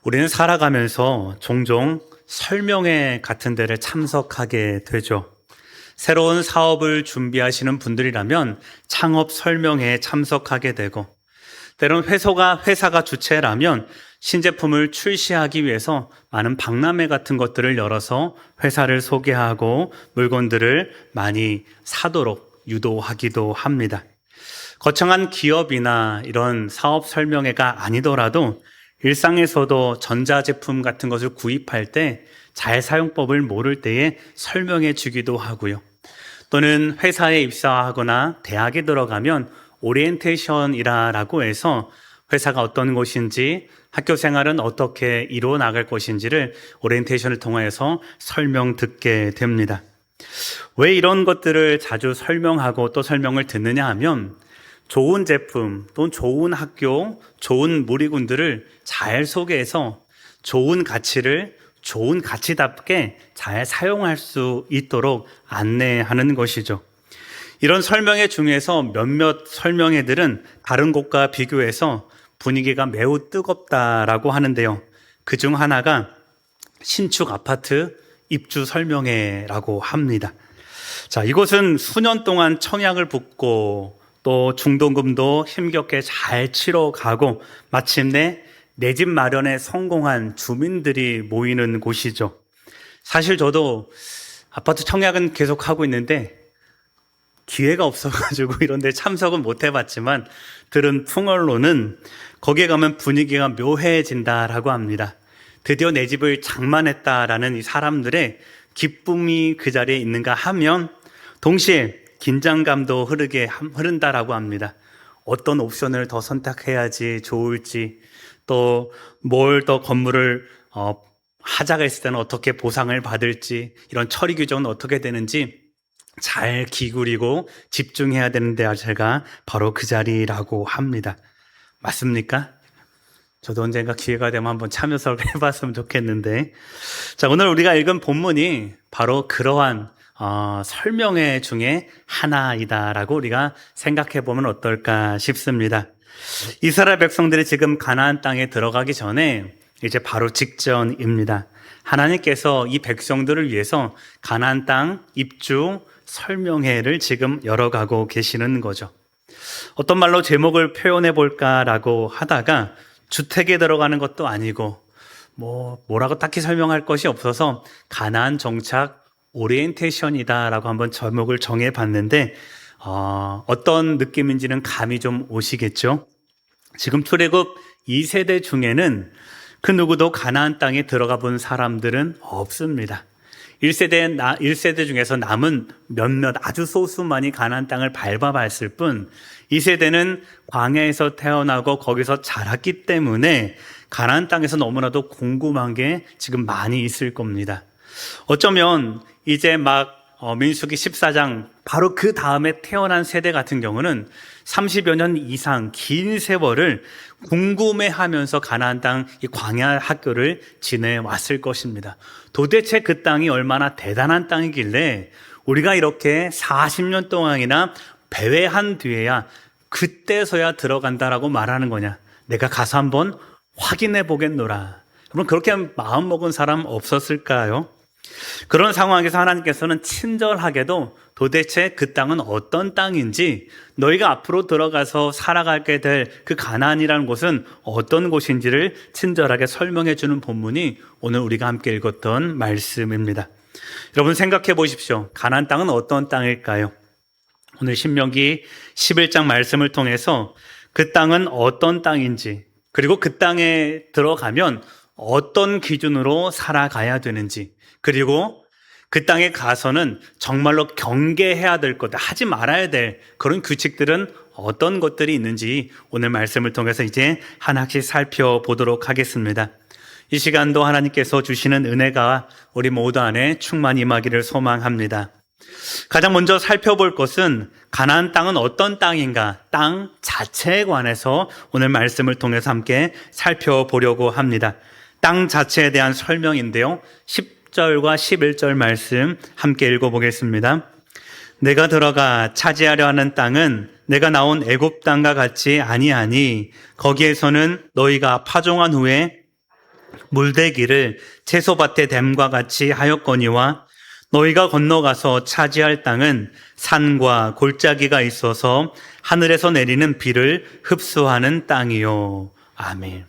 우리는 살아가면서 종종 설명회 같은 데를 참석하게 되죠. 새로운 사업을 준비하시는 분들이라면 창업 설명회에 참석하게 되고, 때론 회사가 주체라면 신제품을 출시하기 위해서 많은 박람회 같은 것들을 열어서 회사를 소개하고 물건들을 많이 사도록 유도하기도 합니다. 거창한 기업이나 이런 사업 설명회가 아니더라도 일상에서도 전자제품 같은 것을 구입할 때 잘 사용법을 모를 때에 설명해 주기도 하고요. 또는 회사에 입사하거나 대학에 들어가면 오리엔테이션이라고 해서 회사가 어떤 곳인지, 학교 생활은 어떻게 이루어 나갈 것인지를 오리엔테이션을 통하여서 설명 듣게 됩니다. 왜 이런 것들을 자주 설명하고 또 설명을 듣느냐 하면 좋은 제품 또는 좋은 학교, 좋은 무리군들을 잘 소개해서 좋은 가치를 좋은 가치답게 잘 사용할 수 있도록 안내하는 것이죠. 이런 설명회 중에서 몇몇 설명회들은 다른 곳과 비교해서 분위기가 매우 뜨겁다라고 하는데요. 그중 하나가 신축 아파트 입주 설명회라고 합니다. 자, 이곳은 수년 동안 청약을 붓고 또 중도금도 힘겹게 잘 치러가고 마침내 내 집 마련에 성공한 주민들이 모이는 곳이죠. 사실 저도 아파트 청약은 계속 하고 있는데 기회가 없어가지고 이런 데 참석은 못 해봤지만 들은 풍월로는 거기에 가면 분위기가 묘해진다라고 합니다. 드디어 내 집을 장만했다라는 이 사람들의 기쁨이 그 자리에 있는가 하면 동시에 긴장감도 흐른다라고 합니다. 어떤 옵션을 더 선택해야지 좋을지, 또 뭘 더 건물을 하자가 있을 때는 어떻게 보상을 받을지, 이런 처리 규정은 어떻게 되는지 잘 기울이고 집중해야 되는데 제가 바로 그 자리라고 합니다. 맞습니까? 저도 언젠가 기회가 되면 한번 참여를 해봤으면 좋겠는데, 자, 오늘 우리가 읽은 본문이 바로 그러한 설명회 중에 하나이다라고 우리가 생각해 보면 어떨까 싶습니다. 이스라엘 백성들이 지금 가나안 땅에 들어가기 전에 이제 바로 직전입니다. 하나님께서 이 백성들을 위해서 가나안 땅 입주 설명회를 지금 열어가고 계시는 거죠. 어떤 말로 제목을 표현해 볼까라고 하다가 주택에 들어가는 것도 아니고 뭐라고 딱히 설명할 것이 없어서 가나안 정착 오리엔테이션이다라고 한번 제목을 정해 봤는데 어떤 느낌인지는 감이 좀 오시겠죠? 지금 출애굽 2세대 중에는 그 누구도 가나안 땅에 들어가 본 사람들은 없습니다. 1세대 중에서 남은 몇몇 아주 소수만이 가나안 땅을 밟아봤을 뿐 2세대는 광야에서 태어나고 거기서 자랐기 때문에 가나안 땅에서 너무나도 궁금한 게 지금 많이 있을 겁니다. 어쩌면 이제 민수기 14장 바로 그 다음에 태어난 세대 같은 경우는 30여 년 이상 긴 세월을 궁금해하면서 가나안 땅 이 광야 학교를 지내왔을 것입니다. 도대체 그 땅이 얼마나 대단한 땅이길래 우리가 이렇게 40년 동안이나 배회한 뒤에야 그때서야 들어간다라고 말하는 거냐. 내가 가서 한번 확인해 보겠노라. 여러분 그렇게 마음먹은 사람 없었을까요? 그런 상황에서 하나님께서는 친절하게도 도대체 그 땅은 어떤 땅인지, 너희가 앞으로 들어가서 살아가게 될 그 가나안이라는 곳은 어떤 곳인지를 친절하게 설명해 주는 본문이 오늘 우리가 함께 읽었던 말씀입니다. 여러분 생각해 보십시오. 가나안 땅은 어떤 땅일까요? 오늘 신명기 11장 말씀을 통해서 그 땅은 어떤 땅인지, 그리고 그 땅에 들어가면 어떤 기준으로 살아가야 되는지, 그리고 그 땅에 가서는 정말로 경계해야 될 것, 하지 말아야 될 그런 규칙들은 어떤 것들이 있는지 오늘 말씀을 통해서 이제 하나씩 살펴보도록 하겠습니다. 이 시간도 하나님께서 주시는 은혜가 우리 모두 안에 충만히 임하기를 소망합니다. 가장 먼저 살펴볼 것은 가나안 땅은 어떤 땅인가, 땅 자체에 관해서 오늘 말씀을 통해서 함께 살펴보려고 합니다. 땅 자체에 대한 설명인데요. 10절과 11절 말씀 함께 읽어보겠습니다. 내가 들어가 차지하려 하는 땅은 내가 나온 애굽 땅과 같이 아니하니 거기에서는 너희가 파종한 후에 물대기를 채소밭에 댐과 같이 하였거니와 너희가 건너가서 차지할 땅은 산과 골짜기가 있어서 하늘에서 내리는 비를 흡수하는 땅이요. 아멘.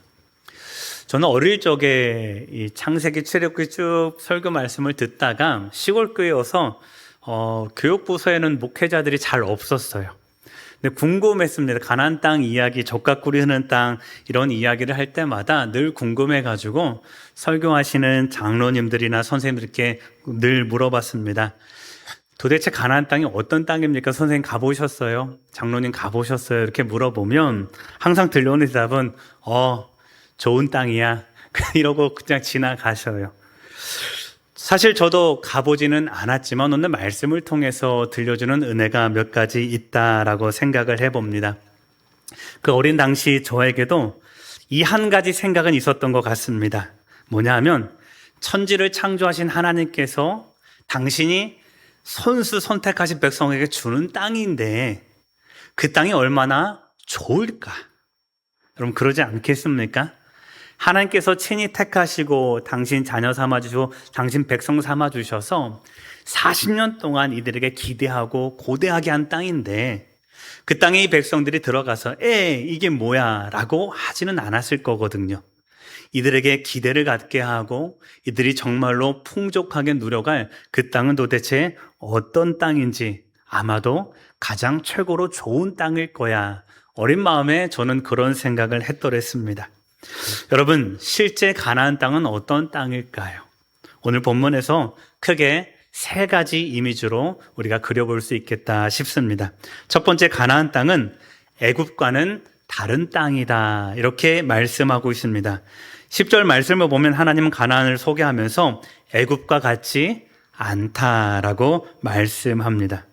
저는 어릴 적에 이 창세기 출애굽기 쭉 설교 말씀을 듣다가 시골 교회여서 교육부서에는 목회자들이 잘 없었어요. 근데 궁금했습니다. 가나안 땅 이야기, 젖가꾸리 흐는 땅 이런 이야기를 할 때마다 늘 궁금해가지고 설교하시는 장로님들이나 선생님들께 늘 물어봤습니다. 도대체 가나안 땅이 어떤 땅입니까? 선생님 가보셨어요? 장로님 가보셨어요? 이렇게 물어보면 항상 들려오는 대답은 좋은 땅이야 이러고 그냥 지나가셔요. 사실 저도 가보지는 않았지만 오늘 말씀을 통해서 들려주는 은혜가 몇 가지 있다라고 생각을 해봅니다. 그 어린 당시 저에게도 이 한 가지 생각은 있었던 것 같습니다. 뭐냐 하면 천지를 창조하신 하나님께서 당신이 손수 선택하신 백성에게 주는 땅인데 그 땅이 얼마나 좋을까? 여러분 그러지 않겠습니까? 하나님께서 친히 택하시고 당신 자녀 삼아주시고 당신 백성 삼아주셔서 40년 동안 이들에게 기대하고 고대하게 한 땅인데 그 땅에 이 백성들이 들어가서 이게 뭐야 라고 하지는 않았을 거거든요. 이들에게 기대를 갖게 하고 이들이 정말로 풍족하게 누려갈 그 땅은 도대체 어떤 땅인지 아마도 가장 최고로 좋은 땅일 거야. 어린 마음에 저는 그런 생각을 했더랬습니다. 여러분, 실제 가나안 땅은 어떤 땅일까요? 오늘 본문에서 크게 세 가지 이미지로 우리가 그려볼 수 있겠다 싶습니다. 첫 번째, 가나안 땅은 애굽과는 다른 땅이다 이렇게 말씀하고 있습니다. 10절 말씀을 보면 하나님은 가나안을 소개하면서 애굽과 같지 않다라고 말씀합니다.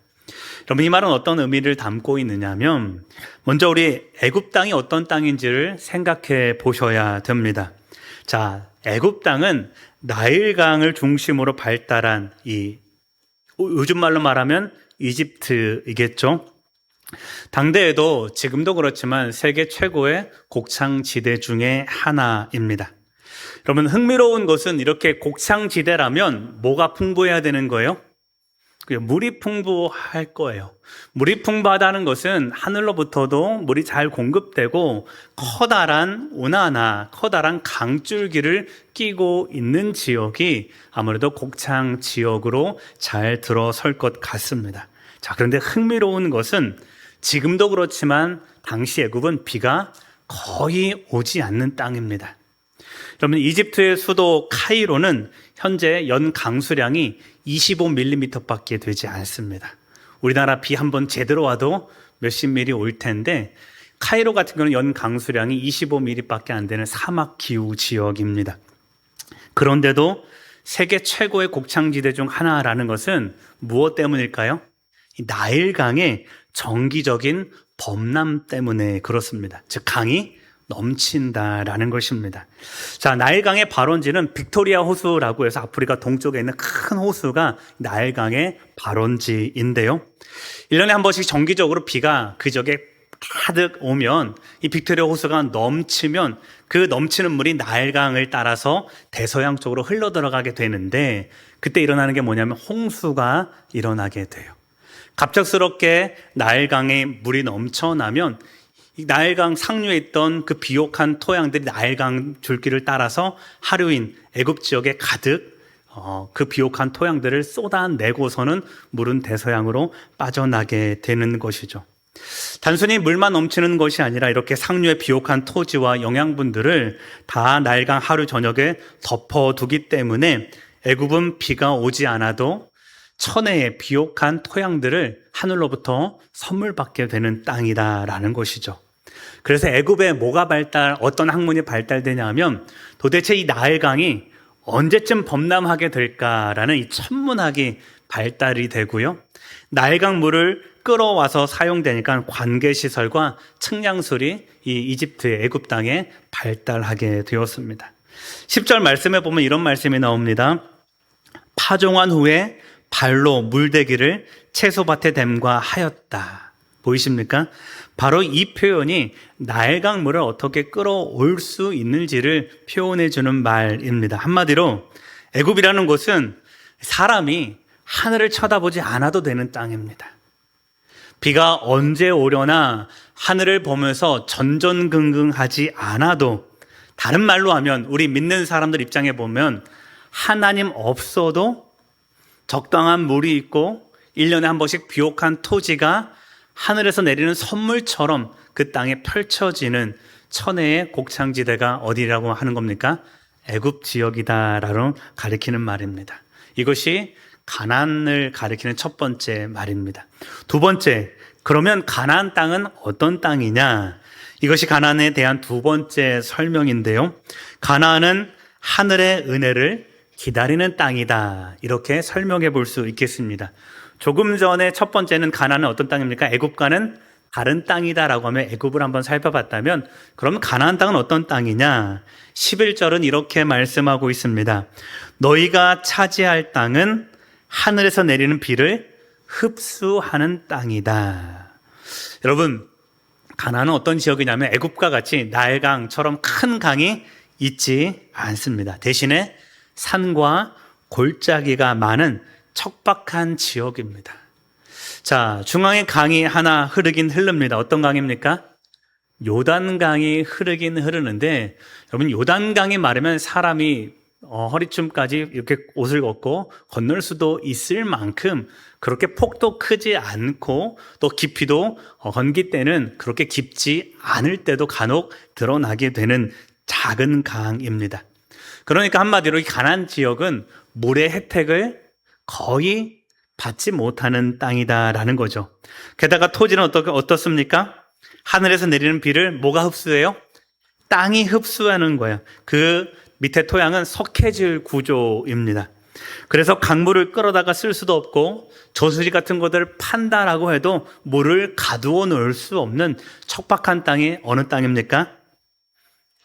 여러분 이 말은 어떤 의미를 담고 있느냐면 먼저 우리 애굽 땅이 어떤 땅인지를 생각해 보셔야 됩니다. 자, 애굽 땅은 나일강을 중심으로 발달한 요즘 말로 말하면 이집트이겠죠. 당대에도 지금도 그렇지만 세계 최고의 곡창지대 중에 하나입니다. 여러분 흥미로운 것은 이렇게 곡창지대라면 뭐가 풍부해야 되는 거예요? 물이 풍부할 거예요. 물이 풍부하다는 것은 하늘로부터도 물이 잘 공급되고 커다란 운하나 커다란 강줄기를 끼고 있는 지역이 아무래도 곡창 지역으로 잘 들어설 것 같습니다. 자, 그런데 흥미로운 것은 지금도 그렇지만 당시 애굽은 비가 거의 오지 않는 땅입니다. 여러분 이집트의 수도 카이로는 현재 연 강수량이 25mm밖에 되지 않습니다. 우리나라 비 한번 제대로 와도 몇십 미리 올 텐데 카이로 같은 경우는 연 강수량이 25mm밖에 안 되는 사막 기후 지역입니다. 그런데도 세계 최고의 곡창지대 중 하나라는 것은 무엇 때문일까요? 이 나일강의 정기적인 범람 때문에 그렇습니다. 즉 강이 넘친다라는 것입니다. 자, 나일강의 발원지는 빅토리아 호수라고 해서 아프리카 동쪽에 있는 큰 호수가 나일강의 발원지인데요. 1년에 한 번씩 정기적으로 비가 그 지역에 가득 오면 이 빅토리아 호수가 넘치면 그 넘치는 물이 나일강을 따라서 대서양 쪽으로 흘러 들어가게 되는데 그때 일어나는 게 뭐냐면 홍수가 일어나게 돼요. 갑작스럽게 나일강에 물이 넘쳐나면 이 나일강 상류에 있던 그 비옥한 토양들이 나일강 줄기를 따라서 하류인 애굽 지역에 가득 그 비옥한 토양들을 쏟아내고서는 물은 대서양으로 빠져나게 되는 것이죠. 단순히 물만 넘치는 것이 아니라 이렇게 상류의 비옥한 토지와 영양분들을 다 나일강 하류 전역에 덮어두기 때문에 애굽은 비가 오지 않아도 천혜의 비옥한 토양들을 하늘로부터 선물 받게 되는 땅이다라는 것이죠. 그래서 애굽에 어떤 학문이 발달되냐 하면 도대체 이 나일강이 언제쯤 범람하게 될까라는 이 천문학이 발달이 되고요. 나일강 물을 끌어와서 사용되니까 관계시설과 측량술이 이 이집트의 애굽 땅에 발달하게 되었습니다. 10절 말씀에 보면 이런 말씀이 나옵니다. 파종한 후에 발로 물대기를 채소밭에 댐과 하였다. 보이십니까? 바로 이 표현이 나일 강물을 어떻게 끌어올 수 있는지를 표현해 주는 말입니다. 한마디로 애굽이라는 곳은 사람이 하늘을 쳐다보지 않아도 되는 땅입니다. 비가 언제 오려나 하늘을 보면서 전전긍긍하지 않아도, 다른 말로 하면 우리 믿는 사람들 입장에 보면 하나님 없어도 적당한 물이 있고 1년에 한 번씩 비옥한 토지가 하늘에서 내리는 선물처럼 그 땅에 펼쳐지는 천혜의 곡창지대가 어디라고 하는 겁니까? 애굽 지역이다라고 가리키는 말입니다. 이것이 가나안을 가리키는 첫 번째 말입니다. 두 번째, 그러면 가나안 땅은 어떤 땅이냐? 이것이 가나안에 대한 두 번째 설명인데요. 가나안은 하늘의 은혜를 기다리는 땅이다. 이렇게 설명해 볼 수 있겠습니다. 조금 전에 첫 번째는 가나안은 어떤 땅입니까? 애굽과는 다른 땅이다라고 하면 애굽을 한번 살펴봤다면, 그럼 가나안 땅은 어떤 땅이냐? 11절은 이렇게 말씀하고 있습니다. 너희가 차지할 땅은 하늘에서 내리는 비를 흡수하는 땅이다. 여러분, 가나안은 어떤 지역이냐면 애굽과 같이 나일강처럼 큰 강이 있지 않습니다. 대신에 산과 골짜기가 많은 척박한 지역입니다. 자, 중앙에 강이 하나 흐르긴 흐릅니다. 어떤 강입니까? 요단강이 흐르긴 흐르는데, 여러분, 요단강이 마르면 사람이 허리춤까지 이렇게 옷을 벗고 건널 수도 있을 만큼 그렇게 폭도 크지 않고 또 깊이도 건기 때는 그렇게 깊지 않을 때도 간혹 드러나게 되는 작은 강입니다. 그러니까 한마디로 이 가나안 지역은 물의 혜택을 거의 받지 못하는 땅이다라는 거죠. 게다가 토지는 어떻습니까? 하늘에서 내리는 비를 뭐가 흡수해요? 땅이 흡수하는 거예요. 그 밑에 토양은 석회질 구조입니다. 그래서 강물을 끌어다가 쓸 수도 없고 저수지 같은 것들을 판다라고 해도 물을 가두어 놓을 수 없는 척박한 땅이 어느 땅입니까?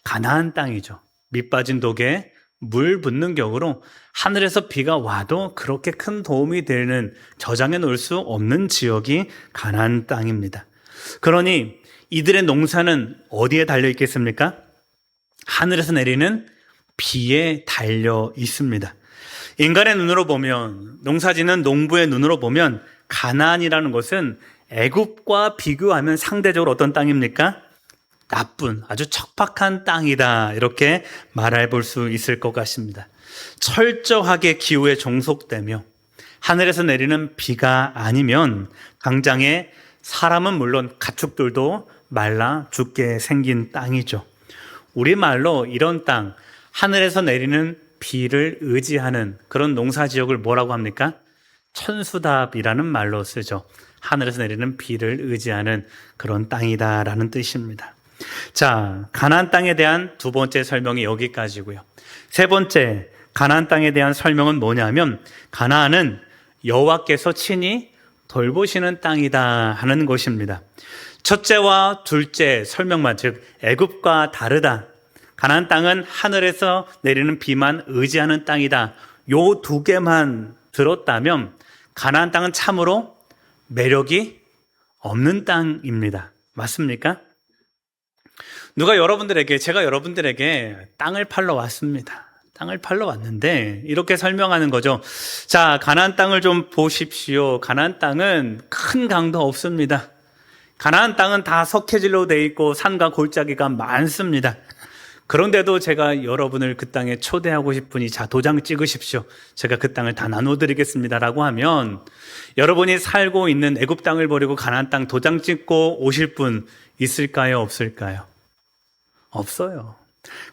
가나안 땅이죠. 밑 빠진 독에 물 붓는 격으로 하늘에서 비가 와도 그렇게 큰 도움이 되는, 저장해 놓을 수 없는 지역이 가나안 땅입니다. 그러니 이들의 농사는 어디에 달려 있겠습니까? 하늘에서 내리는 비에 달려 있습니다. 인간의 눈으로 보면, 농사짓는 농부의 눈으로 보면 가나안이라는 것은 애굽과 비교하면 상대적으로 어떤 땅입니까? 나쁜, 아주 척박한 땅이다, 이렇게 말해 볼 수 있을 것 같습니다. 철저하게 기후에 종속되며 하늘에서 내리는 비가 아니면 당장에 사람은 물론 가축들도 말라 죽게 생긴 땅이죠. 우리말로 이런 땅, 하늘에서 내리는 비를 의지하는 그런 농사지역을 뭐라고 합니까? 천수답이라는 말로 쓰죠. 하늘에서 내리는 비를 의지하는 그런 땅이다라는 뜻입니다. 자, 가나안 땅에 대한 두 번째 설명이 여기까지고요. 세 번째, 가나안 땅에 대한 설명은 뭐냐면, 가나안은 여호와께서 친히 돌보시는 땅이다 하는 것입니다. 첫째와 둘째 설명만, 즉 애굽과 다르다, 가나안 땅은 하늘에서 내리는 비만 의지하는 땅이다, 요 두 개만 들었다면 가나안 땅은 참으로 매력이 없는 땅입니다. 맞습니까? 제가 여러분들에게 땅을 팔러 왔습니다. 땅을 팔러 왔는데 이렇게 설명하는 거죠. 자, 가나안 땅을 좀 보십시오. 가나안 땅은 큰 강도 없습니다. 가나안 땅은 다 석회질로 돼 있고 산과 골짜기가 많습니다. 그런데도 제가 여러분을 그 땅에 초대하고 싶으니 자, 도장 찍으십시오. 제가 그 땅을 다 나눠드리겠습니다라고 하면 여러분이 살고 있는 애굽 땅을 버리고 가나안 땅 도장 찍고 오실 분 있을까요? 없을까요? 없어요.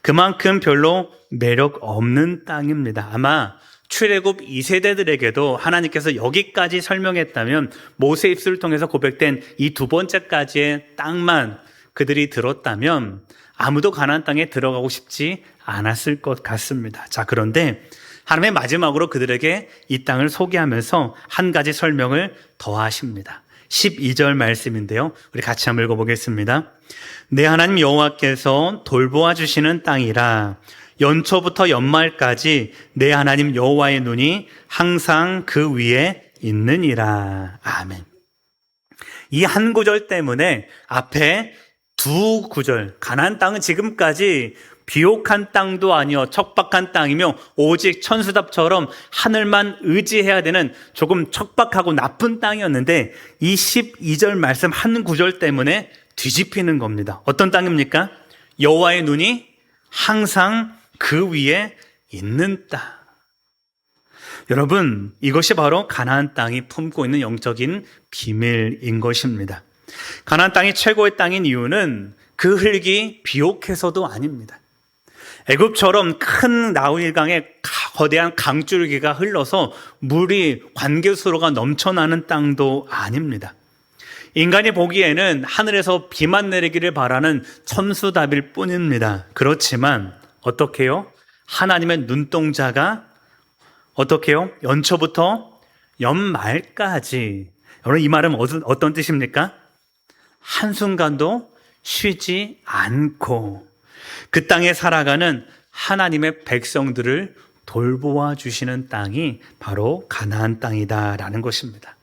그만큼 별로 매력 없는 땅입니다. 아마 출애굽 2세대들에게도 하나님께서 여기까지 설명했다면 모세 입술을 통해서 고백된 이 두 번째까지의 땅만 그들이 들었다면 아무도 가나안 땅에 들어가고 싶지 않았을 것 같습니다. 자, 그런데 하나님의 마지막으로 그들에게 이 땅을 소개하면서 한 가지 설명을 더하십니다. 12절 말씀인데요. 우리 같이 한번 읽어보겠습니다. 내 하나님 여호와께서 돌보아 주시는 땅이라 연초부터 연말까지 내 하나님 여호와의 눈이 항상 그 위에 있느니라. 아멘. 이 한 구절 때문에 앞에 두 구절, 가나안 땅은 지금까지 비옥한 땅도 아니요 척박한 땅이며 오직 천수답처럼 하늘만 의지해야 되는 조금 척박하고 나쁜 땅이었는데 이 12절 말씀 한 구절 때문에 뒤집히는 겁니다. 어떤 땅입니까? 여호와의 눈이 항상 그 위에 있는 땅. 여러분, 이것이 바로 가나안 땅이 품고 있는 영적인 비밀인 것입니다. 가나안 땅이 최고의 땅인 이유는 그 흙이 비옥해서도 아닙니다. 애굽처럼 큰 나일강에 거대한 강줄기가 흘러서 물이 관계수로가 넘쳐나는 땅도 아닙니다. 인간이 보기에는 하늘에서 비만 내리기를 바라는 천수답일 뿐입니다. 그렇지만 어떻게 해요? 하나님의 눈동자가 어떻게 해요? 연초부터 연말까지. 여러분, 이 말은 어떤 뜻입니까? 한순간도 쉬지 않고 그 땅에 살아가는 하나님의 백성들을 돌보아 주시는 땅이 바로 가나안 땅이다라는 것입니다.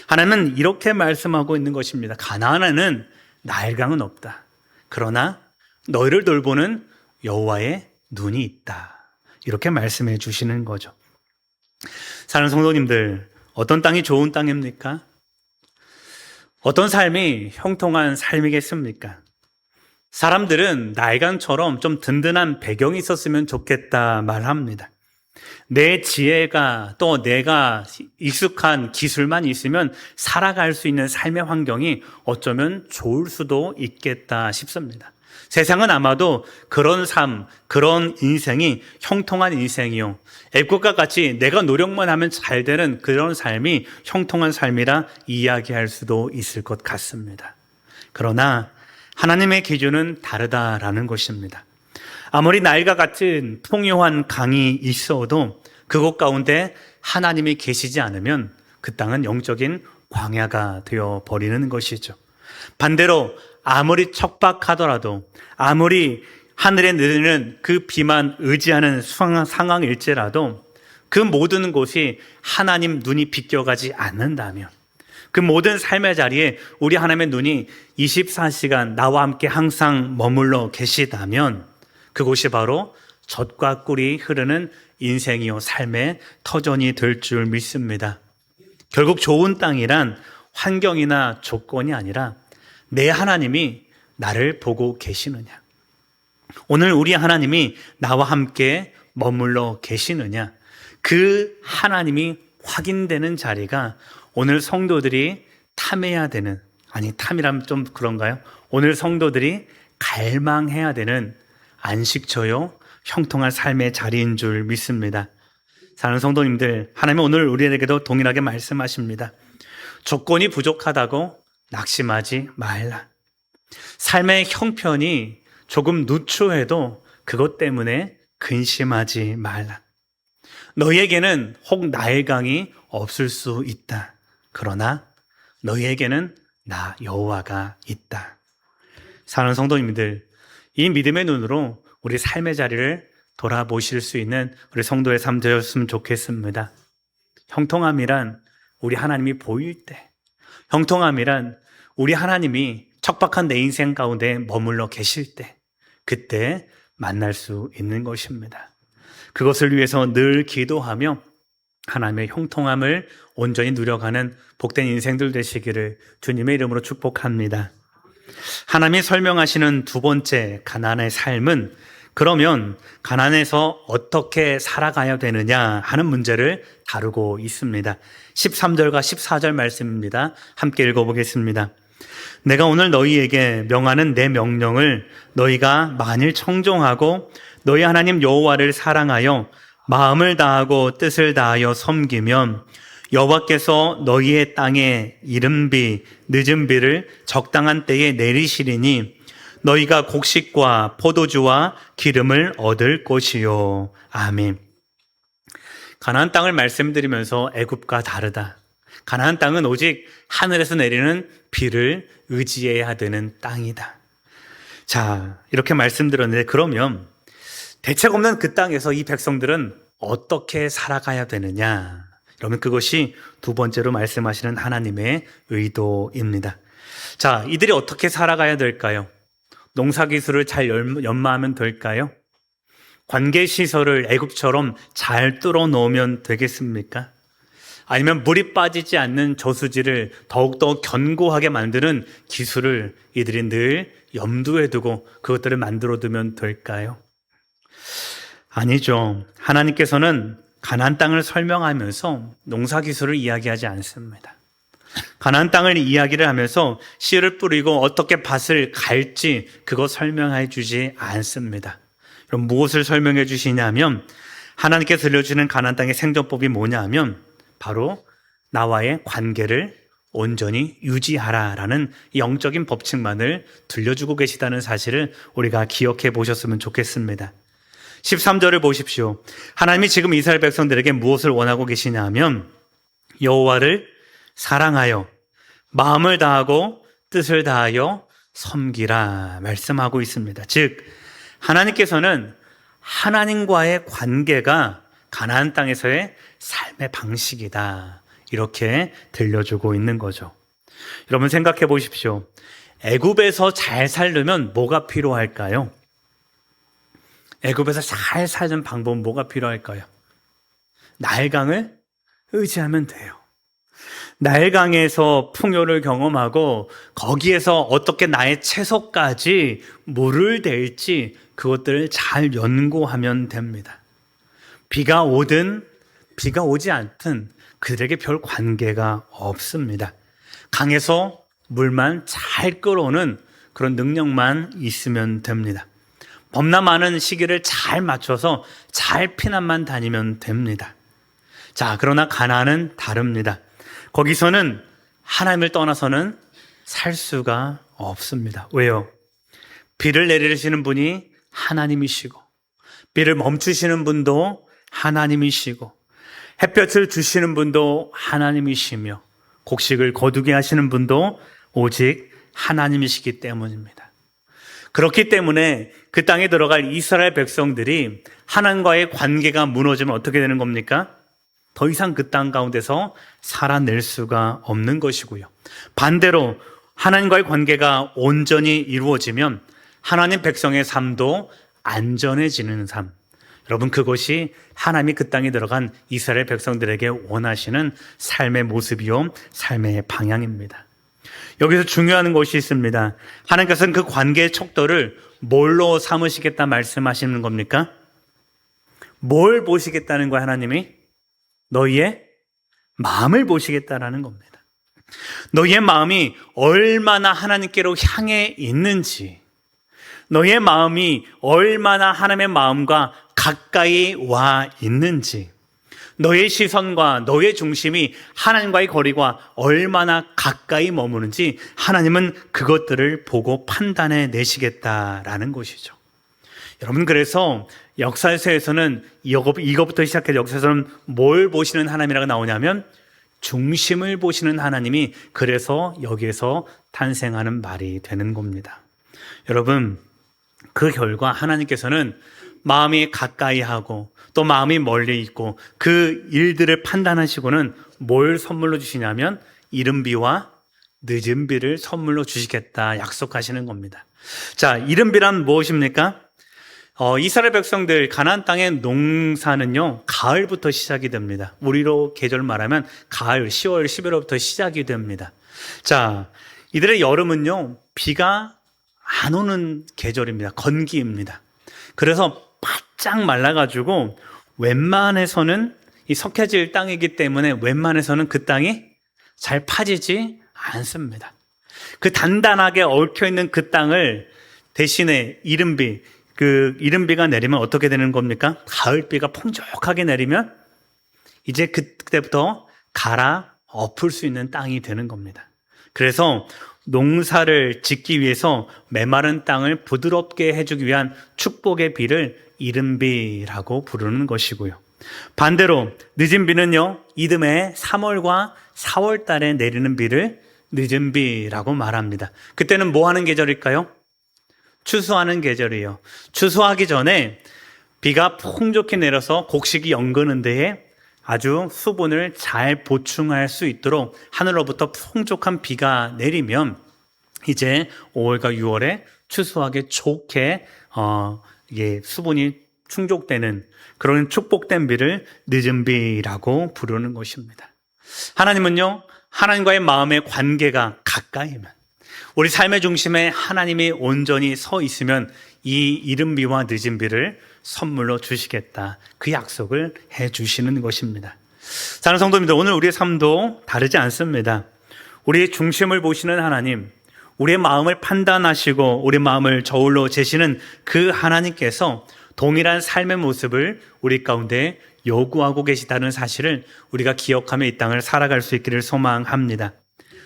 하나님은 이렇게 말씀하고 있는 것입니다. 가나안에는 나일강은 없다. 그러나 너희를 돌보는 여호와의 눈이 있다. 이렇게 말씀해 주시는 거죠. 사는 성도님들, 어떤 땅이 좋은 땅입니까? 어떤 삶이 형통한 삶이겠습니까? 사람들은 나일강처럼 좀 든든한 배경이 있었으면 좋겠다 말합니다. 내 지혜가 또 내가 익숙한 기술만 있으면 살아갈 수 있는 삶의 환경이 어쩌면 좋을 수도 있겠다 싶습니다. 세상은 아마도 그런 삶, 그런 인생이 형통한 인생이요, 애국과 같이 내가 노력만 하면 잘 되는 그런 삶이 형통한 삶이라 이야기할 수도 있을 것 같습니다. 그러나 하나님의 기준은 다르다라는 것입니다. 아무리 나일과 같은 풍요한 강이 있어도 그곳 가운데 하나님이 계시지 않으면 그 땅은 영적인 광야가 되어 버리는 것이죠. 반대로 아무리 척박하더라도, 아무리 하늘에 내리는 그 비만 의지하는 상황일지라도 그 모든 곳이 하나님 눈이 비껴가지 않는다면, 그 모든 삶의 자리에 우리 하나님의 눈이 24시간 나와 함께 항상 머물러 계시다면 그곳이 바로 젖과 꿀이 흐르는 인생이요 삶의 터전이 될 줄 믿습니다. 결국 좋은 땅이란 환경이나 조건이 아니라 내 하나님이 나를 보고 계시느냐, 오늘 우리 하나님이 나와 함께 머물러 계시느냐, 그 하나님이 확인되는 자리가 오늘 성도들이 탐해야 되는, 아니 탐이라면 좀 그런가요? 오늘 성도들이 갈망해야 되는 안식처요 형통한 삶의 자리인 줄 믿습니다. 사는 성도님들, 하나님은 오늘 우리에게도 동일하게 말씀하십니다. 조건이 부족하다고 낙심하지 말라. 삶의 형편이 조금 누추해도 그것 때문에 근심하지 말라. 너희에게는 혹 나일강이 없을 수 있다. 그러나 너희에게는 나 여호와가 있다. 사는 성도님들, 이 믿음의 눈으로 우리 삶의 자리를 돌아보실 수 있는 우리 성도의 삶 되었으면 좋겠습니다. 형통함이란 우리 하나님이 보일 때, 형통함이란 우리 하나님이 척박한 내 인생 가운데 머물러 계실 때, 그때 만날 수 있는 것입니다. 그것을 위해서 늘 기도하며 하나님의 형통함을 온전히 누려가는 복된 인생들 되시기를 주님의 이름으로 축복합니다. 하나님이 설명하시는 두 번째 가나안의 삶은, 그러면 가나안에서 어떻게 살아가야 되느냐 하는 문제를 다루고 있습니다. 13절과 14절 말씀입니다. 함께 읽어보겠습니다. 내가 오늘 너희에게 명하는 내 명령을 너희가 만일 청종하고 너희 하나님 여호와를 사랑하여 마음을 다하고 뜻을 다하여 섬기면 여호와께서 너희의 땅에 이른 비, 늦은 비를 적당한 때에 내리시리니 너희가 곡식과 포도주와 기름을 얻을 것이요. 아멘. 가나안 땅을 말씀드리면서 애굽과 다르다. 가나안 땅은 오직 하늘에서 내리는 비를 의지해야 되는 땅이다. 자, 이렇게 말씀드렸는데 그러면 대책 없는 그 땅에서 이 백성들은 어떻게 살아가야 되느냐? 그러면 그것이 두 번째로 말씀하시는 하나님의 의도입니다. 자, 이들이 어떻게 살아가야 될까요? 농사기술을 잘 연마하면 될까요? 관계시설을 애굽처럼 잘 뚫어 놓으면 되겠습니까? 아니면 물이 빠지지 않는 저수지를 더욱더 견고하게 만드는 기술을 이들이 늘 염두에 두고 그것들을 만들어 두면 될까요? 아니죠. 하나님께서는 가나안 땅을 설명하면서 농사기술을 이야기하지 않습니다. 가나안 땅을 이야기를 하면서 씨를 뿌리고 어떻게 밭을 갈지 그거 설명해 주지 않습니다. 그럼 무엇을 설명해 주시냐면 하나님께서 들려주는 가나안 땅의 생존법이 뭐냐 하면 바로 나와의 관계를 온전히 유지하라라는 영적인 법칙만을 들려주고 계시다는 사실을 우리가 기억해 보셨으면 좋겠습니다. 13절을 보십시오. 하나님이 지금 이스라엘 백성들에게 무엇을 원하고 계시냐 하면 여호와를 사랑하여 마음을 다하고 뜻을 다하여 섬기라 말씀하고 있습니다. 즉 하나님께서는 하나님과의 관계가 가나안 땅에서의 삶의 방식이다. 이렇게 들려주고 있는 거죠. 여러분 생각해 보십시오. 애굽에서 잘 살려면 뭐가 필요할까요? 애굽에서 잘 사는 방법은 뭐가 필요할까요? 나일강을 의지하면 돼요. 나일강에서 풍요를 경험하고 거기에서 어떻게 나의 채소까지 물을 댈지 그것들을 잘 연구하면 됩니다. 비가 오든 비가 오지 않든 그들에게 별 관계가 없습니다. 강에서 물만 잘 끌어오는 그런 능력만 있으면 됩니다. 범나 많은 시기를 잘 맞춰서 잘 피난만 다니면 됩니다. 자, 그러나 가나안은 다릅니다. 거기서는 하나님을 떠나서는 살 수가 없습니다. 왜요? 비를 내리시는 분이 하나님이시고 비를 멈추시는 분도 하나님이시고 햇볕을 주시는 분도 하나님이시며 곡식을 거두게 하시는 분도 오직 하나님이시기 때문입니다. 그렇기 때문에 그 땅에 들어갈 이스라엘 백성들이 하나님과의 관계가 무너지면 어떻게 되는 겁니까? 더 이상 그 땅 가운데서 살아낼 수가 없는 것이고요. 반대로 하나님과의 관계가 온전히 이루어지면 하나님 백성의 삶도 안전해지는 삶. 여러분 그것이 하나님이 그 땅에 들어간 이스라엘 백성들에게 원하시는 삶의 모습이요 삶의 방향입니다. 여기서 중요한 것이 있습니다. 하나님께서는 그 관계의 척도를 뭘로 삼으시겠다 말씀하시는 겁니까? 뭘 보시겠다는 거야 하나님이? 너희의 마음을 보시겠다라는 겁니다. 너희의 마음이 얼마나 하나님께로 향해 있는지, 너희의 마음이 얼마나 하나님의 마음과 가까이 와 있는지, 너의 시선과 너의 중심이 하나님과의 거리가 얼마나 가까이 머무는지 하나님은 그것들을 보고 판단해 내시겠다라는 것이죠. 여러분 그래서 역사서에서는 이거부터 시작해서 역사에서는 뭘 보시는 하나님이라고 나오냐면 중심을 보시는 하나님이 그래서 여기에서 탄생하는 말이 되는 겁니다. 여러분 그 결과 하나님께서는 마음이 가까이 하고 또 마음이 멀리 있고 그 일들을 판단하시고는 뭘 선물로 주시냐면 이른 비와 늦은 비를 선물로 주시겠다 약속하시는 겁니다. 자, 이른 비란 무엇입니까? 이스라엘 백성들 가나안 땅의 농사는요 가을부터 시작이 됩니다. 우리로 계절 말하면 가을 10월 11월부터 시작이 됩니다. 자, 이들의 여름은요 비가 안 오는 계절입니다. 건기입니다. 그래서 바짝 말라가지고 웬만해서는 이 석회질 땅이기 때문에 웬만해서는 그 땅이 잘 파지지 않습니다. 그 단단하게 얽혀있는 그 땅을 대신에 이른비가 내리면 어떻게 되는 겁니까? 가을비가 풍족하게 내리면 이제 그때부터 갈아 엎을 수 있는 땅이 되는 겁니다. 그래서 농사를 짓기 위해서 메마른 땅을 부드럽게 해주기 위한 축복의 비를 이른비라고 부르는 것이고요. 반대로 늦은 비는요, 이듬해 3월과 4월 달에 내리는 비를 늦은 비라고 말합니다. 그때는 뭐 하는 계절일까요? 추수하는 계절이에요. 추수하기 전에 비가 풍족히 내려서 곡식이 연그는 데에 아주 수분을 잘 보충할 수 있도록 하늘로부터 풍족한 비가 내리면 이제 5월과 6월에 추수하기 좋게 이게 수분이 충족되는 그런 축복된 비를 늦은 비라고 부르는 것입니다. 하나님은요, 하나님과의 마음의 관계가 가까이면, 우리 삶의 중심에 하나님이 온전히 서 있으면 이 이른 비와 늦은 비를 선물로 주시겠다, 그 약속을 해 주시는 것입니다. 사랑하는 성도님들, 오늘 우리의 삶도 다르지 않습니다. 우리의 중심을 보시는 하나님, 우리의 마음을 판단하시고 우리 마음을 저울로 재시는 그 하나님께서 동일한 삶의 모습을 우리 가운데 요구하고 계시다는 사실을 우리가 기억하며 이 땅을 살아갈 수 있기를 소망합니다.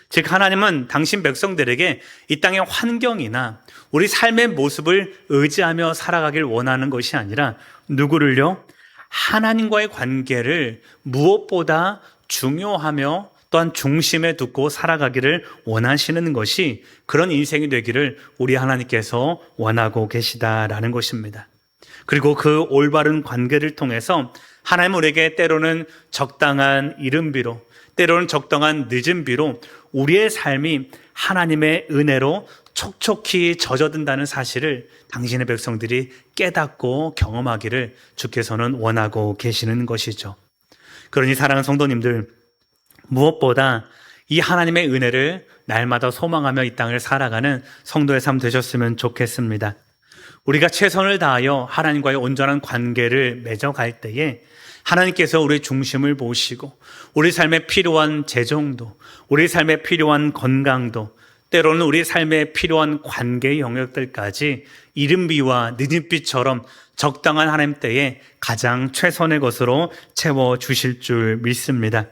즉, 하나님은 당신 백성들에게 이 땅의 환경이나 우리 삶의 모습을 의지하며 살아가길 원하는 것이 아니라 누구를요? 하나님과의 관계를 무엇보다 중요하며 또한 중심에 두고 살아가기를 원하시는 것이, 그런 인생이 되기를 우리 하나님께서 원하고 계시다라는 것입니다. 그리고 그 올바른 관계를 통해서 하나님 우리에게 때로는 적당한 이른 비로, 때로는 적당한 늦은 비로 우리의 삶이 하나님의 은혜로 촉촉히 젖어든다는 사실을 당신의 백성들이 깨닫고 경험하기를 주께서는 원하고 계시는 것이죠. 그러니 사랑하는 성도님들, 무엇보다 이 하나님의 은혜를 날마다 소망하며 이 땅을 살아가는 성도의 삶 되셨으면 좋겠습니다. 우리가 최선을 다하여 하나님과의 온전한 관계를 맺어갈 때에 하나님께서 우리의 중심을 보시고 우리 삶에 필요한 재정도, 우리 삶에 필요한 건강도, 때로는 우리 삶에 필요한 관계의 영역들까지 이른 비와 늦은 비처럼 적당한 하나님 때에 가장 최선의 것으로 채워주실 줄 믿습니다.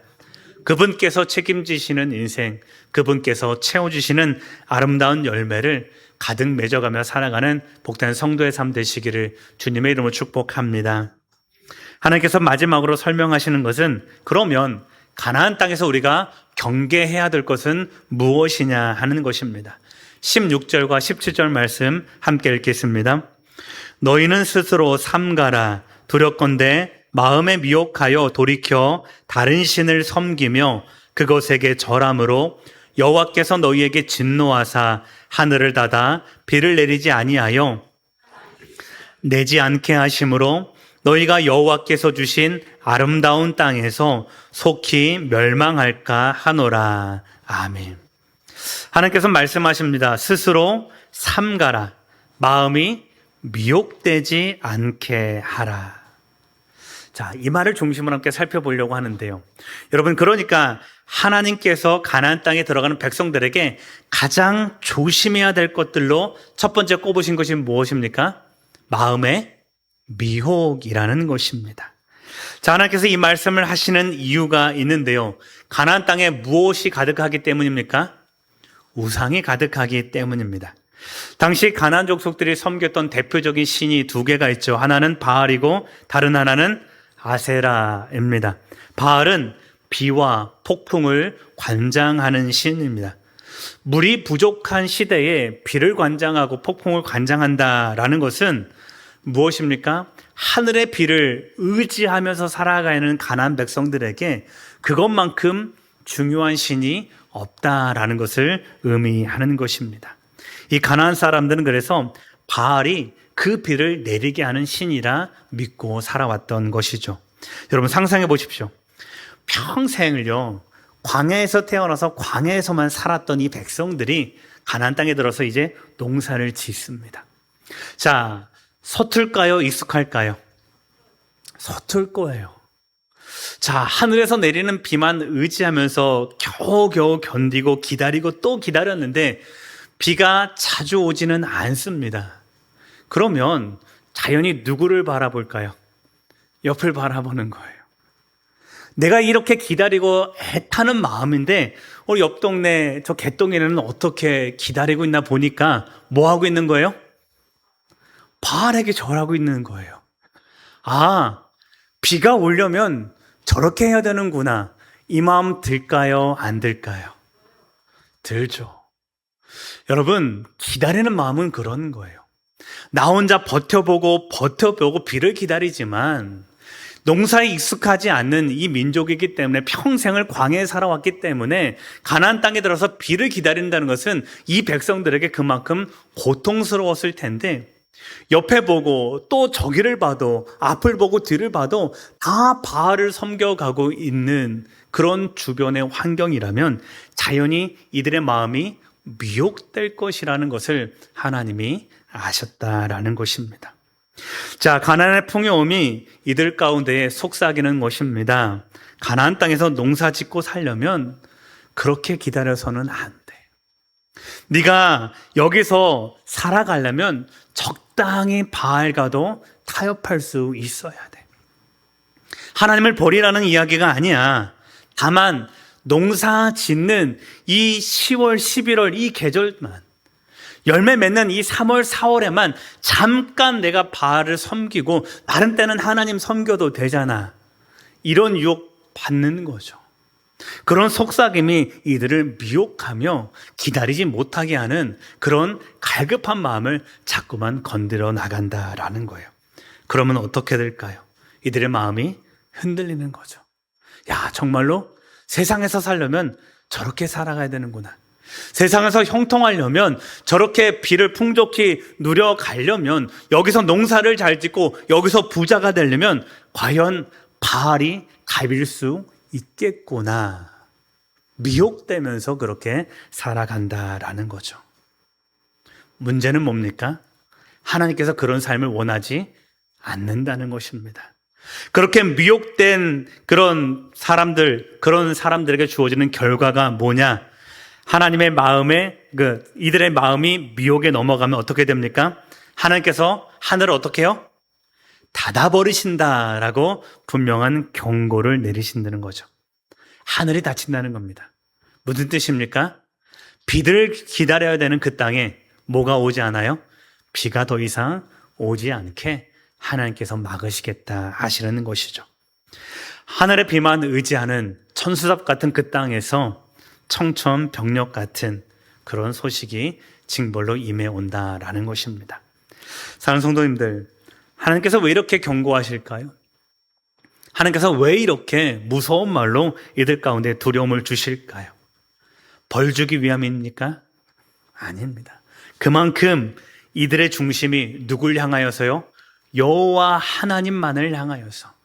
그분께서 책임지시는 인생, 그분께서 채워주시는 아름다운 열매를 가득 맺어가며 살아가는 복된 성도의 삶 되시기를 주님의 이름으로 축복합니다. 하나님께서 마지막으로 설명하시는 것은, 그러면 가나안 땅에서 우리가 경계해야 될 것은 무엇이냐 하는 것입니다. 16절과 17절 말씀 함께 읽겠습니다. 너희는 스스로 삼가라. 두렵건대 마음에 미혹하여 돌이켜 다른 신을 섬기며 그것에게 절함으로 여호와께서 너희에게 진노하사 하늘을 닫아 비를 내리지 아니하여 내지 않게 하심으로 너희가 여호와께서 주신 아름다운 땅에서 속히 멸망할까 하노라. 아멘. 하나님께서 말씀하십니다. 스스로 삼가라. 마음이 미혹되지 않게 하라. 자, 이 말을 중심으로 함께 살펴보려고 하는데요. 여러분, 그러니까 하나님께서 가나안 땅에 들어가는 백성들에게 가장 조심해야 될 것들로 첫 번째 꼽으신 것이 무엇입니까? 마음의 미혹이라는 것입니다. 자, 하나님께서 이 말씀을 하시는 이유가 있는데요. 가나안 땅에 무엇이 가득하기 때문입니까? 우상이 가득하기 때문입니다. 당시 가나안 족속들이 섬겼던 대표적인 신이 두 개가 있죠. 하나는 바알이고 다른 하나는 아세라입니다. 바알은 비와 폭풍을 관장하는 신입니다. 물이 부족한 시대에 비를 관장하고 폭풍을 관장한다라는 것은 무엇입니까? 하늘의 비를 의지하면서 살아가는 가나안 백성들에게 그것만큼 중요한 신이 없다라는 것을 의미하는 것입니다. 이 가나안 사람들은 그래서 바알이 그 비를 내리게 하는 신이라 믿고 살아왔던 것이죠. 여러분, 상상해 보십시오. 평생을요, 광야에서 태어나서 광야에서만 살았던 이 백성들이 가나안 땅에 들어서 이제 농사를 짓습니다. 자, 서툴까요? 익숙할까요? 서툴 거예요. 자, 하늘에서 내리는 비만 의지하면서 겨우겨우 견디고 기다리고 또 기다렸는데 비가 자주 오지는 않습니다. 그러면 자연히 누구를 바라볼까요? 옆을 바라보는 거예요. 내가 이렇게 기다리고 애타는 마음인데 우리 옆 동네 저 개똥이는 어떻게 기다리고 있나 보니까 뭐 하고 있는 거예요? 바알에게 절하고 있는 거예요. 아, 비가 오려면 저렇게 해야 되는구나. 이 마음 들까요? 안 들까요? 들죠. 여러분, 기다리는 마음은 그런 거예요. 나 혼자 버텨보고 비를 기다리지만 농사에 익숙하지 않는 이 민족이기 때문에 평생을 광야에 살아왔기 때문에 가나안 땅에 들어서 비를 기다린다는 것은 이 백성들에게 그만큼 고통스러웠을 텐데, 옆에 보고 또 저기를 봐도 앞을 보고 뒤를 봐도 다 바알을 섬겨가고 있는 그런 주변의 환경이라면 자연히 이들의 마음이 미혹될 것이라는 것을 하나님이 아셨다라는 것입니다. 자, 가나안의 풍요음이 이들 가운데에 속삭이는 것입니다. 가나안 땅에서 농사 짓고 살려면 그렇게 기다려서는 안 돼. 네가 여기서 살아가려면 적당히 바알과도 타협할 수 있어야 돼. 하나님을 버리라는 이야기가 아니야. 다만 농사 짓는 이 10월, 11월 이 계절만, 열매 맺는 이 3월, 4월에만 잠깐 내가 바알을 섬기고 다른 때는 하나님 섬겨도 되잖아. 이런 유혹 받는 거죠. 그런 속삭임이 이들을 미혹하며 기다리지 못하게 하는 그런 갈급한 마음을 자꾸만 건드려 나간다라는 거예요. 그러면 어떻게 될까요? 이들의 마음이 흔들리는 거죠. 야, 정말로 세상에서 살려면 저렇게 살아가야 되는구나. 세상에서 형통하려면 저렇게 비를 풍족히 누려가려면, 여기서 농사를 잘 짓고 여기서 부자가 되려면 과연 바알이 답일 수 있겠구나. 미혹되면서 그렇게 살아간다라는 거죠. 문제는 뭡니까? 하나님께서 그런 삶을 원하지 않는다는 것입니다. 그렇게 미혹된 그런 사람들에게 주어지는 결과가 뭐냐? 하나님의 마음에, 이들의 마음이 미혹에 넘어가면 어떻게 됩니까? 하나님께서 하늘을 어떻게 해요? 닫아버리신다라고 분명한 경고를 내리신다는 거죠. 하늘이 닫힌다는 겁니다. 무슨 뜻입니까? 비를 기다려야 되는 그 땅에 뭐가 오지 않아요? 비가 더 이상 오지 않게 하나님께서 막으시겠다 하시는 것이죠. 하늘의 비만 의지하는 천수답 같은 그 땅에서 청천벽력 같은 그런 소식이 징벌로 임해 온다라는 것입니다. 사랑하는 성도님들, 하나님께서 왜 이렇게 경고하실까요? 하나님께서 왜 이렇게 무서운 말로 이들 가운데 두려움을 주실까요? 벌 주기 위함입니까? 아닙니다. 그만큼 이들의 중심이 누굴 향하여서요? 여호와 하나님만을 향하여서.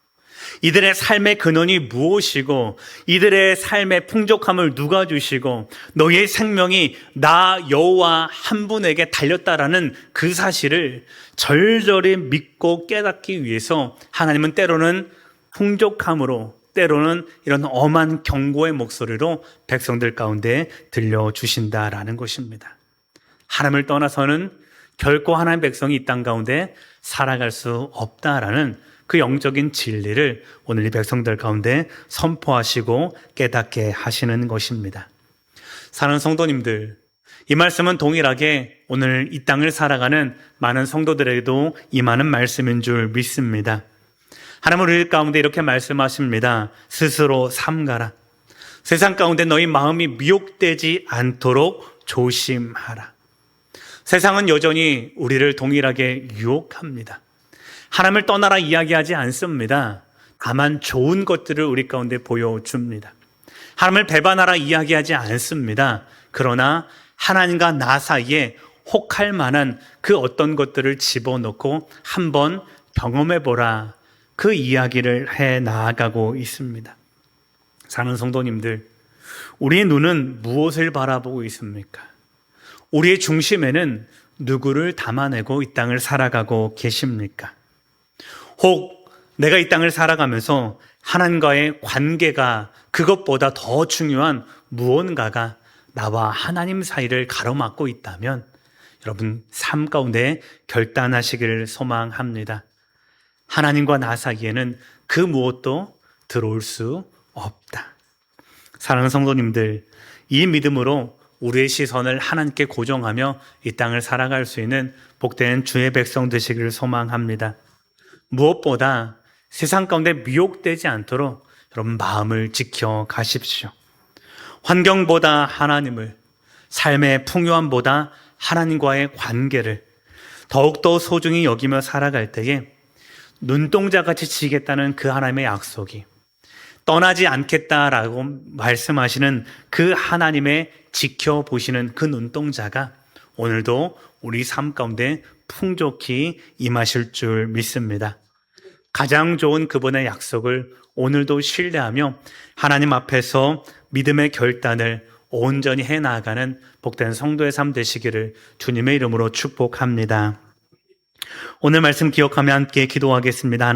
이들의 삶의 근원이 무엇이고 이들의 삶의 풍족함을 누가 주시고 너희의 생명이 나 여호와 한 분에게 달렸다라는 그 사실을 절절히 믿고 깨닫기 위해서 하나님은 때로는 풍족함으로, 때로는 이런 엄한 경고의 목소리로 백성들 가운데 들려주신다라는 것입니다. 하나님을 떠나서는 결코 하나님의 백성이 이 땅 가운데 살아갈 수 없다라는 그 영적인 진리를 오늘 이 백성들 가운데 선포하시고 깨닫게 하시는 것입니다. 사랑하는 성도님들, 이 말씀은 동일하게 오늘 이 땅을 살아가는 많은 성도들에게도 임하는 말씀인 줄 믿습니다. 하나님은 우리 가운데 이렇게 말씀하십니다. 스스로 삼가라. 세상 가운데 너희 마음이 미혹되지 않도록 조심하라. 세상은 여전히 우리를 동일하게 유혹합니다. 하나님을 떠나라 이야기하지 않습니다. 다만 좋은 것들을 우리 가운데 보여줍니다. 하나님을 배반하라 이야기하지 않습니다. 그러나 하나님과 나 사이에 혹할 만한 그 어떤 것들을 집어넣고 한번 경험해보라, 그 이야기를 해 나아가고 있습니다. 사랑하는 성도님들, 우리의 눈은 무엇을 바라보고 있습니까? 우리의 중심에는 누구를 담아내고 이 땅을 살아가고 계십니까? 혹 내가 이 땅을 살아가면서 하나님과의 관계가 그것보다 더 중요한 무언가가 나와 하나님 사이를 가로막고 있다면 여러분 삶 가운데 결단하시기를 소망합니다. 하나님과 나 사이에는 그 무엇도 들어올 수 없다. 사랑하는 성도님들, 이 믿음으로 우리의 시선을 하나님께 고정하며 이 땅을 살아갈 수 있는 복된 주의 백성 되시기를 소망합니다. 무엇보다 세상 가운데 미혹되지 않도록 여러분 마음을 지켜 가십시오. 환경보다 하나님을, 삶의 풍요함보다 하나님과의 관계를 더욱더 소중히 여기며 살아갈 때에 눈동자같이 지겠다는 그 하나님의 약속이, 떠나지 않겠다라고 말씀하시는 그 하나님의 지켜보시는 그 눈동자가 오늘도 우리 삶 가운데 풍족히 임하실 줄 믿습니다. 가장 좋은 그분의 약속을 오늘도 신뢰하며 하나님 앞에서 믿음의 결단을 온전히 해나가는 복된 성도의 삶 되시기를 주님의 이름으로 축복합니다. 오늘 말씀 기억하며 함께 기도하겠습니다.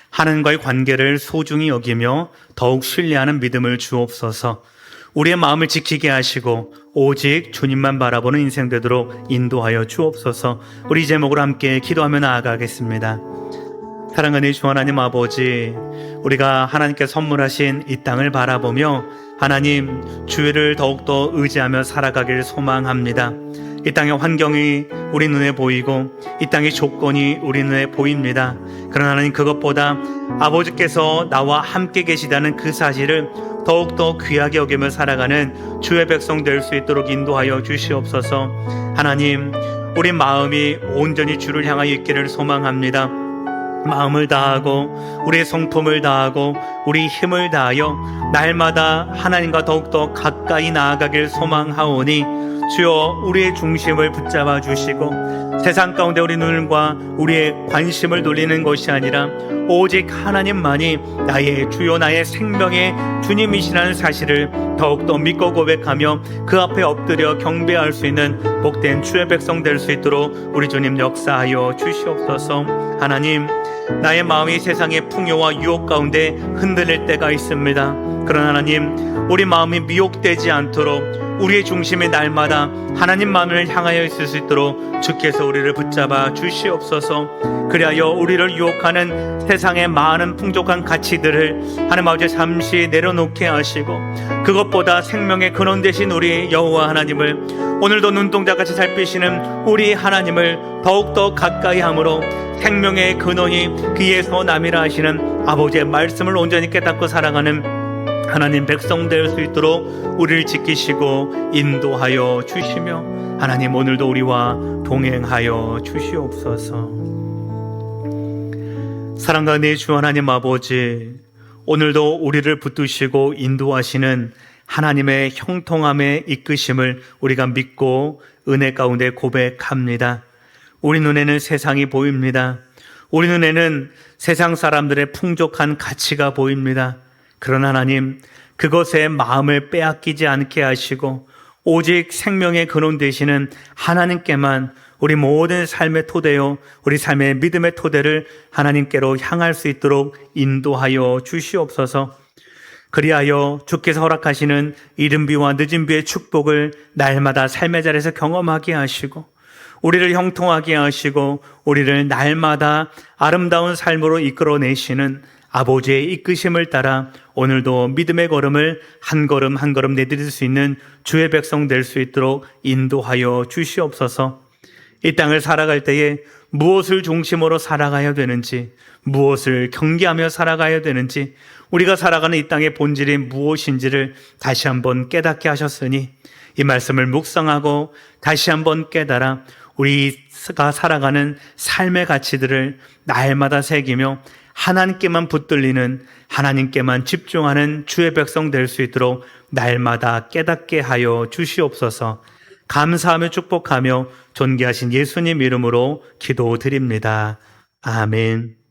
하나님과의 관계를 소중히 여기며 더욱 신뢰하는 믿음을 주옵소서. 우리의 마음을 지키게 하시고 오직 주님만 바라보는 인생 되도록 인도하여 주옵소서. 우리 제목으로 함께 기도하며 나아가겠습니다. 사랑하는 주 하나님 아버지, 우리가 하나님께 선물하신 이 땅을 바라보며 하나님 주를 더욱더 의지하며 살아가길 소망합니다. 이 땅의 환경이 우리 눈에 보이고 이 땅의 조건이 우리 눈에 보입니다. 그러나 하나님, 그것보다 아버지께서 나와 함께 계시다는 그 사실을 더욱더 귀하게 여기며 살아가는 주의 백성 될 수 있도록 인도하여 주시옵소서. 하나님, 우리 마음이 온전히 주를 향하여 있기를 소망합니다. 마음을 다하고 우리의 성품을 다하고 우리 힘을 다하여 날마다 하나님과 더욱더 가까이 나아가길 소망하오니 주여, 우리의 중심을 붙잡아 주시고 세상 가운데 우리 눈과 우리의 관심을 돌리는 것이 아니라 오직 하나님만이 나의 주요 나의 생명의 주님이시라는 사실을 더욱더 믿고 고백하며 그 앞에 엎드려 경배할 수 있는 복된 주의 백성 될 수 있도록 우리 주님 역사하여 주시옵소서. 하나님, 나의 마음이 세상의 풍요와 유혹 가운데 흔들릴 때가 있습니다. 그러나 하나님, 우리 마음이 미혹되지 않도록 우리의 중심이 날마다 하나님만을 향하여 있을 수 있도록 주께서 우리를 붙잡아 주시옵소서. 그리하여 우리를 유혹하는 세상의 많은 풍족한 가치들을 하나님 아버지 잠시 내려놓게 하시고 그것보다 생명의 근원 되신 우리 여호와 하나님을, 오늘도 눈동자같이 살피시는 우리 하나님을 더욱더 가까이 함으로 생명의 근원이 그에서 남이라 하시는 아버지의 말씀을 온전히 깨닫고 살아가는 하나님 백성 될 수 있도록 우리를 지키시고 인도하여 주시며 하나님, 오늘도 우리와 동행하여 주시옵소서. 사랑과 내 주 하나님 아버지, 오늘도 우리를 붙드시고 인도하시는 하나님의 형통함의 이끄심을 우리가 믿고 은혜 가운데 고백합니다. 우리 눈에는 세상이 보입니다. 우리 눈에는 세상 사람들의 풍족한 가치가 보입니다. 그러나 하나님, 그것에 마음을 빼앗기지 않게 하시고 오직 생명의 근원 되시는 하나님께만 우리 모든 삶의 토대요, 우리 삶의 믿음의 토대를 하나님께로 향할 수 있도록 인도하여 주시옵소서. 그리하여 주께서 허락하시는 이른 비와 늦은 비의 축복을 날마다 삶의 자리에서 경험하게 하시고 우리를 형통하게 하시고 우리를 날마다 아름다운 삶으로 이끌어내시는 아버지의 이끄심을 따라 오늘도 믿음의 걸음을 한 걸음 한 걸음 내디딜 수 있는 주의 백성 될 수 있도록 인도하여 주시옵소서. 이 땅을 살아갈 때에 무엇을 중심으로 살아가야 되는지, 무엇을 경계하며 살아가야 되는지, 우리가 살아가는 이 땅의 본질이 무엇인지를 다시 한번 깨닫게 하셨으니 이 말씀을 묵상하고 다시 한번 깨달아 우리가 살아가는 삶의 가치들을 날마다 새기며 하나님께만 붙들리는, 하나님께만 집중하는 주의 백성 될 수 있도록 날마다 깨닫게 하여 주시옵소서. 감사하며 축복하며 존귀하신 예수님 이름으로 기도드립니다. 아멘.